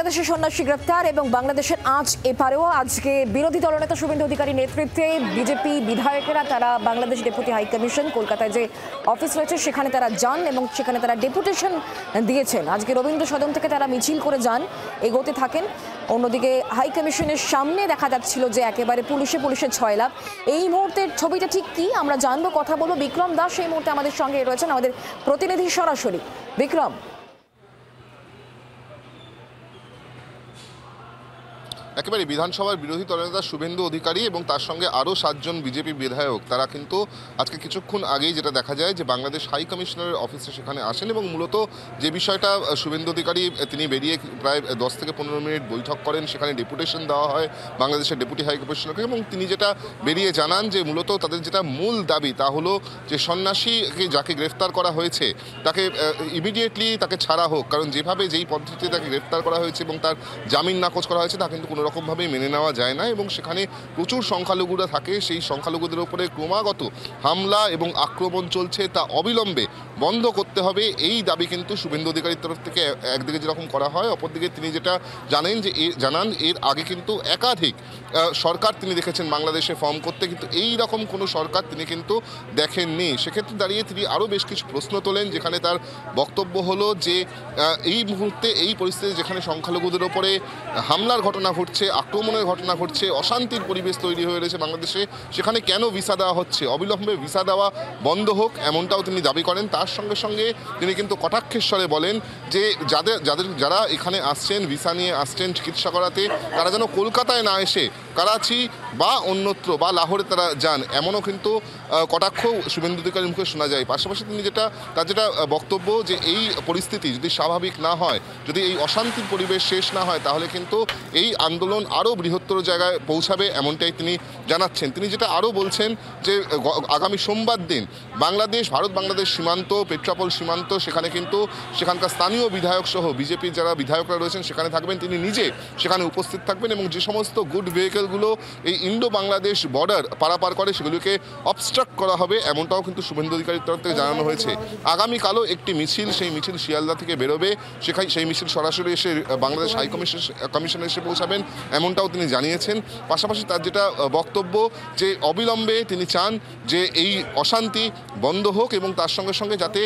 বাংলাদেশের সন্ন্যাসী গ্রেফতার এবং বাংলাদেশের আজ এপারেও আজকে বিরোধী দলনেতা শুভেন্দু অধিকারী নেতৃত্বে বিজেপি বিধায়কেরা তারা বাংলাদেশ ডেপুটি হাই কমিশন কলকাতায় যে অফিস রয়েছে সেখানে তারা যান এবং সেখানে তারা ডেপুটেশন দিয়েছেন। আজকে রবীন্দ্র সদন থেকে তারা মিছিল করে যান, এগোতে থাকেন। অন্যদিকে হাই কমিশনের সামনে দেখা যাচ্ছিল যে একেবারে পুলিশের ছয়লাভ। এই মুহূর্তের ছবিটা ঠিক কি আমরা জানবো, কথা বলবো। বিক্রম দাস এই মুহূর্তে আমাদের সঙ্গে রয়েছেন, আমাদের প্রতিনিধি সরাসরি। বিক্রম, একেবারে বিধানসভার বিরোধী দলনেতা শুভেন্দু অধিকারী এবং তার সঙ্গে আরও 7 জন বিজেপি বিধায়ক তারা কিন্তু আজকে কিছুক্ষণ আগেই যেটা দেখা যায় যে বাংলাদেশ হাই কমিশনারের অফিসে সেখানে আসেন এবং মূলত যে বিষয়টা শুভেন্দু অধিকারী তিনি বেরিয়ে প্রায় 10 থেকে 15 মিনিট বৈঠক করেন, সেখানে ডেপুটেশন দেওয়া হয় বাংলাদেশের ডেপুটি হাই কমিশনারকে এবং তিনি যেটা বেরিয়ে জানান যে মূলত তাদের যেটা মূল দাবি তা হলো যে সন্ন্যাসীকে যাকে গ্রেফতার করা হয়েছে তাকে ইমিডিয়েটলি তাকে ছাড়া হোক, কারণ যেভাবে যেই পদ্ধতিতে তাকে গ্রেফতার করা হয়েছে এবং তার জামিন নাকচ করা হয়েছে তা কিন্তু কোনো রকমভাবেই মেনে নেওয়া যায় না এবং সেখানে প্রচুর সংখ্যালঘুরা থাকে। সেই সংখ্যালঘুদের উপরে ক্রমাগত হামলা এবং আক্রমণ চলছে, তা অবিলম্বে বন্ধ করতে হবে। এই দাবি কিন্তু শুভেন্দু অধিকারীর তরফ থেকে একদিকে যেরকম করা হয়, অপরদিকে তিনি যেটা জানান এর আগে কিন্তু একাধিক সরকার তিনি দেখেছেন বাংলাদেশে ফর্ম করতে, কিন্তু এই রকম কোনো সরকার তিনি কিন্তু দেখেননি। সেক্ষেত্রে দাঁড়িয়ে তিনি আরও বেশ কিছু প্রশ্ন তোলেন, যেখানে তার বক্তব্য হলো যে এই মুহূর্তে এই পরিস্থিতি যেখানে সংখ্যালঘুদের ওপরে হামলার ঘটনা ঘটছে, আক্রমণের ঘটনা ঘটছে, অশান্তির পরিবেশ তৈরি হয়ে রয়েছে বাংলাদেশে, সেখানে কেন ভিসা দেওয়া হচ্ছে? অবিলম্বে ভিসা দেওয়া বন্ধ হোক, এমনটাও তিনি দাবি করেন। তার সঙ্গে সঙ্গে তিনি কিন্তু কটাক্ষেশ্বরে বলেন যে যারা এখানে আসছেন, ভিসা নিয়ে আসছেন চিকিৎসা করাতে, তারা যেন কলকাতায় না এসে করাচি বা অন্যত্র বা লাহোরে তারা যান, এমনও কিন্তু কটাক্ষ শুভেন্দু অধিকারীর মুখে শোনা যায়। পাশাপাশি তিনি তার যেটা বক্তব্য যে এই পরিস্থিতি যদি স্বাভাবিক না হয়, যদি এই অশান্তির পরিবেশ শেষ না হয়, তাহলে কিন্তু এই আন্দোলন আরও বৃহত্তর জায়গায় পৌঁছাবে, এমনটাই তিনি জানাচ্ছেন। তিনি যেটা আরও বলছেন যে আগামী সোমবার দিন ভারত বাংলাদেশ সীমান্ত, পেট্রাপোল সীমান্ত, সেখানে কিন্তু সেখানকার স্থানীয় বিধায়ক সহ বিজেপির যারা বিধায়করা রয়েছেন সেখানে থাকবেন, তিনি নিজে সেখানে উপস্থিত থাকবেন এবং যে সমস্ত গুড ভেহিকেলগুলো এই ইন্ডো বাংলাদেশ বর্ডার পারাপার করে সেগুলোকে অবস্ট্রাক্ট করা হবে, এমনটাও কিন্তু শুভেন্দু অধিকারীর তরফ থেকে জানানো হয়েছে। আগামীকালও একটি মিছিল, সেই মিছিল শিয়ালদা থেকে বেরোবে, সেই মিছিল সরাসরি এসে বাংলাদেশ হাই কমিশনে এসে পৌঁছাবেন, এমনটাও তিনি জানিয়েছেন। পাশাপাশি তার যেটা বক্তব্য যে অবিলম্বে তিনি চান যে এই অশান্তি বন্ধ হোক এবং তার সঙ্গে সঙ্গে যাতে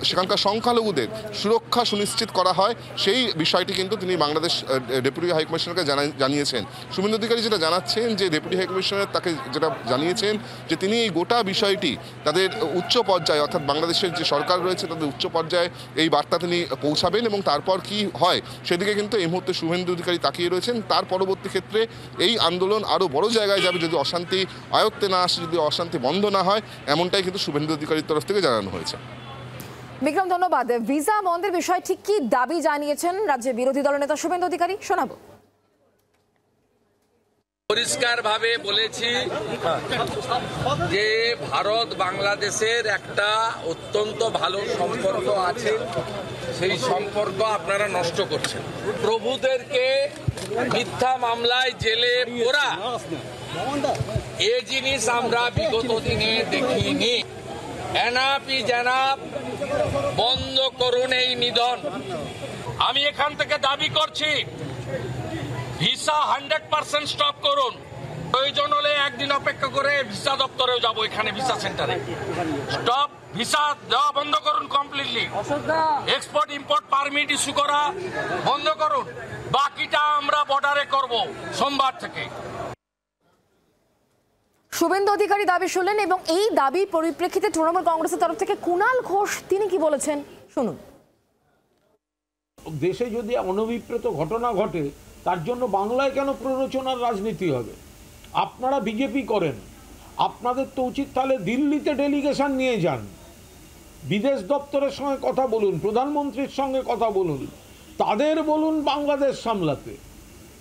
সেখানকার সংখ্যালঘুদের সুরক্ষা সুনিশ্চিত করা হয়, সেই বিষয়টি কিন্তু তিনি বাংলাদেশ ডেপুটি হাই কমিশনারকে জানিয়েছেন। শুভেন্দু অধিকারী যেটা জানাচ্ছেন যে ডেপুটি হাই কমিশনার তাকে যেটা জানিয়েছেন যে তিনি এই গোটা বিষয়টি তাদের উচ্চ পর্যায়ে, অর্থাৎ বাংলাদেশের যে সরকার রয়েছে তাদের উচ্চ পর্যায়ে এই বার্তা তিনি পৌঁছাবেন এবং তারপর কি হয় সেদিকে কিন্তু এই মুহূর্তে শুভেন্দু অধিকারী তাকিয়ে রয়েছেন। তার পরবর্তী ক্ষেত্রে এই আন্দোলন আরও বড় জায়গায় যাবে যদি অশান্তি আয়ত্তে না আসে, যদি অশান্তি বন্ধ না হয়, এমনটাই কিন্তু শুভেন্দু অধিকারীর তরফ থেকে জানানো হয়েছে। বিক্রম, ধন্যবাদ। ভিসা বন্ধের বিষয়ে ঠিক কি দাবি জানিয়েছেন রাজ্যের বিরোধী দলনেতা শুভেন্দু অধিকারী, শোনাবো। পরিষ্কারভাবে বলেছি যে ভারত বাংলাদেশের একটা অত্যন্ত ভালো সম্পর্ক আছে, সেই সম্পর্ক আপনারা নষ্ট করছেন। প্রভুদেরকে মিথ্যা মামলায় জেলে পোরা এ জিনিস আমরা বিগত দিনে দেখিনি। এনাপি জনাব, বন্ধ করুন এই নিধন। আমি এখান থেকে দাবি করছি ভিসা 100% স্টপ করুন। প্রয়োজন হলে একদিন অপেক্ষা করে ভিসা দপ্তরেও যাবো, এখানে ভিসা সেন্টারে স্টপ, ভিসা দেওয়া বন্ধ করুন completely. Export import permit issue করা বন্ধ করুন, বাকিটা আমরা বর্ডারে করব সোমবার থেকে। শুভেন্দু অধিকারী দাবি শুনলেন এবং এই দাবি পরিপ্রেক্ষিতে তৃণমূল কংগ্রেসের তরফ থেকে কুণাল ঘোষ তিনি কি বলেছেন শুনুন। দেশে যদি অনভিপ্রেত ঘটনা ঘটে তার জন্য বাংলায় কেন প্ররোচনার রাজনীতি হবে? আপনারা বিজেপি করেন, আপনাদের তো উচিত তাহলে দিল্লিতে ডেলিগেশন নিয়ে যান, বিদেশ দপ্তরের সঙ্গে কথা বলুন, প্রধানমন্ত্রীর সঙ্গে কথা বলুন, তাদের বলুন বাংলাদেশ সামলাতে।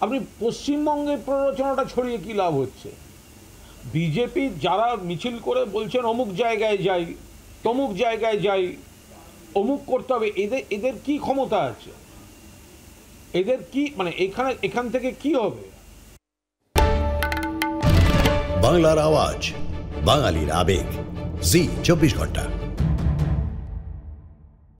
আপনি পশ্চিমবঙ্গে প্ররোচনাটা ছড়িয়ে কী লাভ হচ্ছে? বিজেপি যারা মিছিল করে বলছেন অমুক জায়গায় যাই, তমুক জায়গায় যাই, অমুক করতে হবে, এদের কি ক্ষমতা আছে? এদের কি মানে এখান থেকে কি হবে? বাংলার আওয়াজ, বাঙালির আবেগ, জি 24 ঘন্টা।